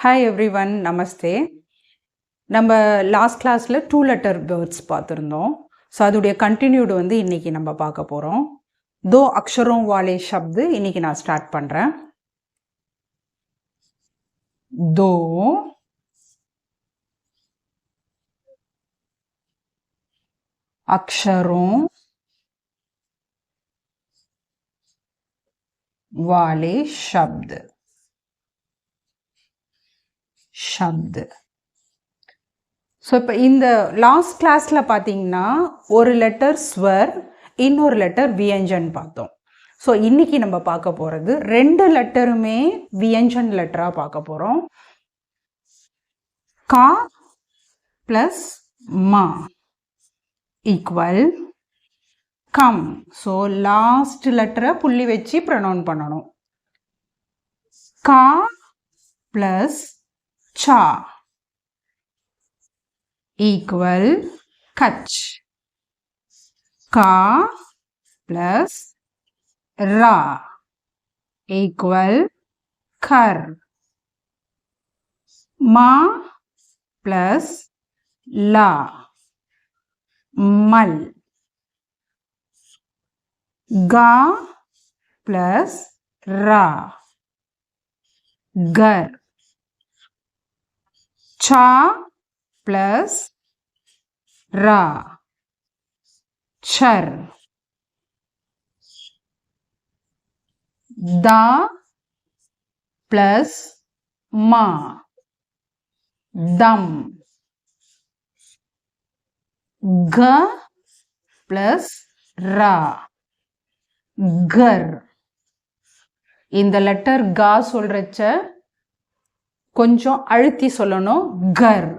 Hi everyone, நமஸ்தே. நம்ம last கிளாஸில் 2 letter words பார்த்துருந்தோம். ஸோ அதோடைய கண்டினியூடு இன்னைக்கு நம்ம பார்க்க போகிறோம். தோ அக்ஷரோं वाले शब्द இன்னைக்கு நான் ஸ்டார்ட் பண்ணுறேன். दो अक्षरों वाले शब्द ஸோ இப்போ இந்த லாஸ்ட் கிளாஸில் பார்த்தீங்கன்னா ஒரு லெட்டர் ஸ்வர், இன்னொரு லெட்டர் வியஞ்சன் பார்த்தோம். ஸோ இன்னைக்கு நம்ம பார்க்க போகிறது 2 லெட்டருமே வியஞ்சன் லெட்டராக பார்க்க போகிறோம். கா ப்ளஸ் மா ஈக்குவல் கம். ஸோ லாஸ்ட் லெட்டரை புள்ளி வச்சு ப்ரொனவுன் பண்ணணும். கா ப்ளஸ் சா equal kach. Ka plus ra equal kar. Ma plus la mal. Ga plus ra gar. Cha plus ra char. Da plus ma dam. Ga plus ra gar. இந்த letter கா சொல்றச்ச கொஞ்சம் அழுத்தி சொல்லணும். கர்.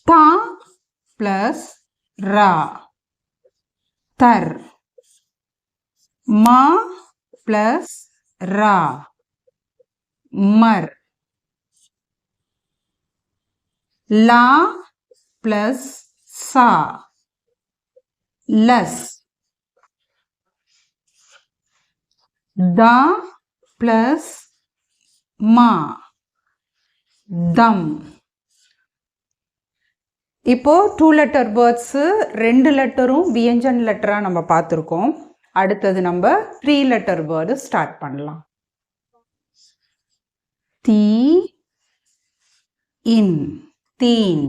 தா பிளஸ் ரா தர். மா பிளஸ் ரா மர். லா plus சா லஸ். தா plus மா தம். இப்போ 2 லெட்டர் வேர்ட்ஸு 2 லெட்டரும் வியஞ்சன் லெட்டராக நம்ம பார்த்துருக்கோம். அடுத்தது நம்ம 3 லெட்டர் வேர்டு ஸ்டார்ட் பண்ணலாம். தீ இன் தீன்.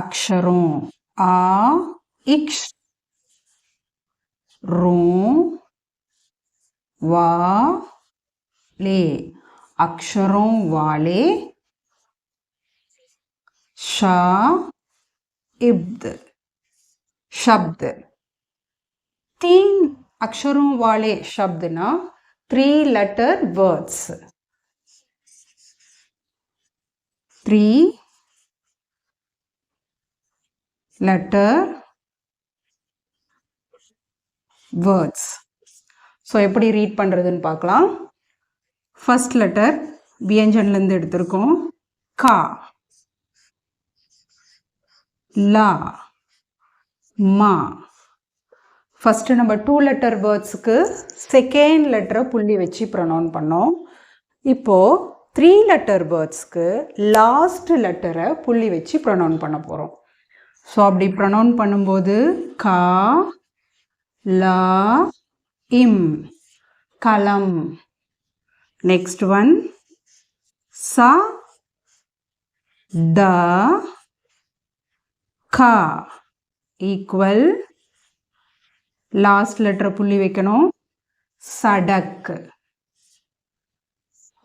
अक्षरों आ इक्ष रों वा ले. अक्षरों वाले शा इब्द शब्द. 3 अक्षरों वाले शब्द ना 3 letter words. 3 letter words. So எப்படி ரீட் பண்ணுறதுன்னு பார்க்கலாம். ஃபர்ஸ்ட் லெட்டர் வியஞ்சன்லேருந்து எடுத்திருக்கோம். கா, லா, மா. ஃபஸ்ட்டு நம்ம 2 லெட்டர் வேர்ட்ஸுக்கு செகண்ட் லெட்டரை புள்ளி வச்சு ப்ரொனவுன் பண்ணோம். இப்போது 3 லெட்டர் வேர்ட்ஸ்க்கு லாஸ்ட் லெட்டரை புள்ளி வச்சு ப்ரொனவுன் பண்ண போகிறோம். ஸோ அப்படி ப்ரொனவுன் பண்ணும்போது கா லா இம் கலம். நெக்ஸ்ட் ஒன் சா த கா ஈக்குவல் லாஸ்ட் லெட்டரை புள்ளி வைக்கணும். சடக்.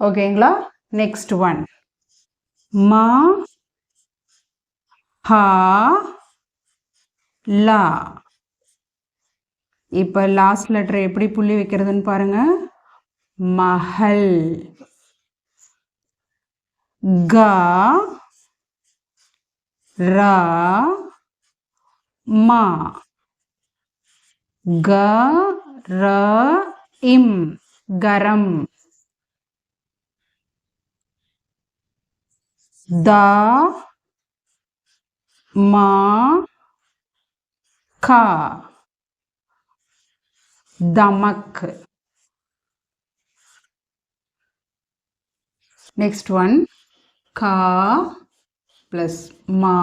ஓகேங்களா? நெக்ஸ்ட் ஒன் மா ஹா லா. இப்போ லாஸ்ட் லெட்டரை எப்படி புள்ளி வைக்கிறதுன்னு பாருங்க. மஹல். கா ரா மா க ர இம் கரம். தா மா கா दमक. நெக்ஸ்ட் ஒன் கா ப்ளஸ் மா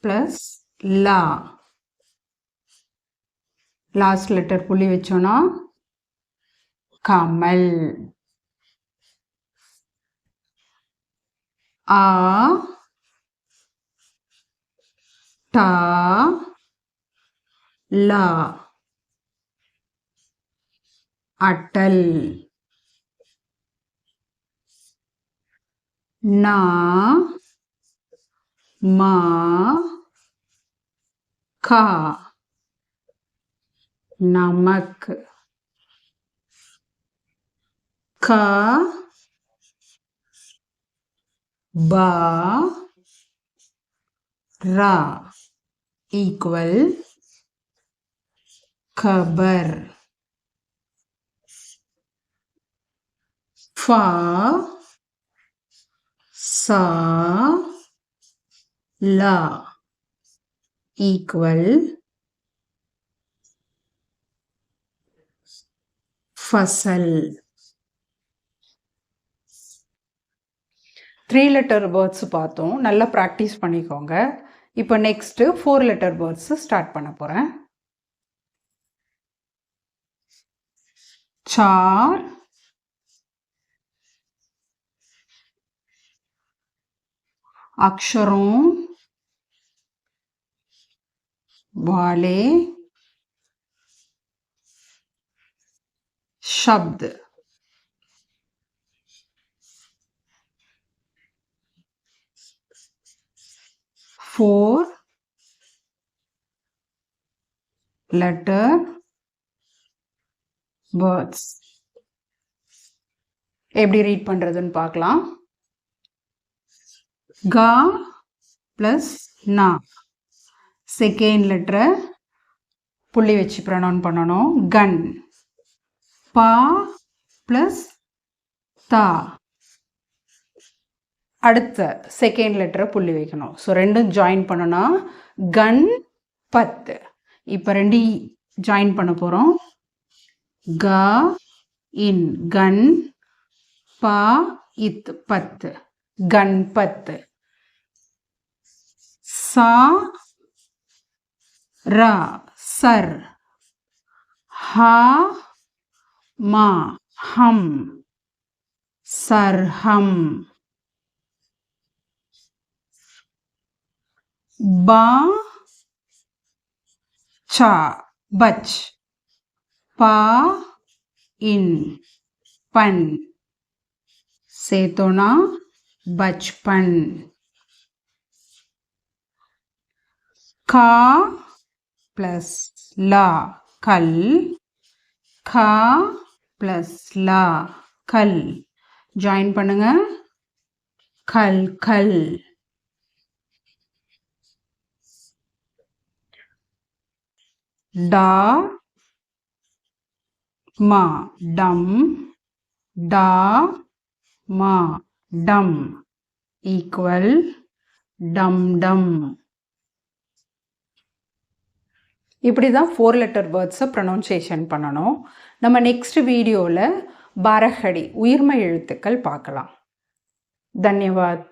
ப்ளஸ் லா. லாஸ்ட் லெட்டர் புள்ளி வச்சோன்னா கமல். ஆ டா லா அட்டல். நா மா கா நமக். கா பா ரா ஈக்குவல் கபர். ஃபா சா லா ஈக்குவல் ஃபசல். 3 லெட்டர் வேர்ட்ஸ் பார்த்தோம். நல்லா ப்ராக்டிஸ் பண்ணிக்கோங்க. இப்போ நெக்ஸ்ட்டு 4 லெட்டர் வேர்ட்ஸ் ஸ்டார்ட் பண்ண போகிறேன். சார் अक्षरों वाले शब्द. Four letter words. எப்படி ரீட் பண்றதுன்னு பார்க்கலாம். கா பிளஸ் நா செகண்ட் லெட்டரை புள்ளி வச்சு ப்ரொனவுன் பண்ணணும். கன். பா பிளஸ் தா அடுத்த செகண்ட் லெட்டரை புள்ளி வைக்கணும். ஸோ ரெண்டும் ஜாயின் பண்ணோன்னா கன் பத்து. இப்போ ரெண்டு ஜாயின் பண்ண போகிறோம். க இன் கன் பா இத் பத்து கண்பத்து. சா ரா சர். ஹா மா ஹம் சர்ஹம். பா சா பச். பா இன் பன் சேத்தோனா பச்பன். கா பிளஸ் லா கல். கா பிளஸ் லா கல் ஜாயின் பண்ணுங்க. கல் கல். டா மா டம். டா மா டம் ஈக்குவல் டம் டம். இப்படி தான் 4 லெட்டர் வேர்ட்ஸை ப்ரொனவுன்சியேஷன் பண்ணணும். நம்ம நெக்ஸ்ட் வீடியோவில் பாரஹடி உயிர்மை எழுத்துக்கள் பார்க்கலாம். தன்யவாத்.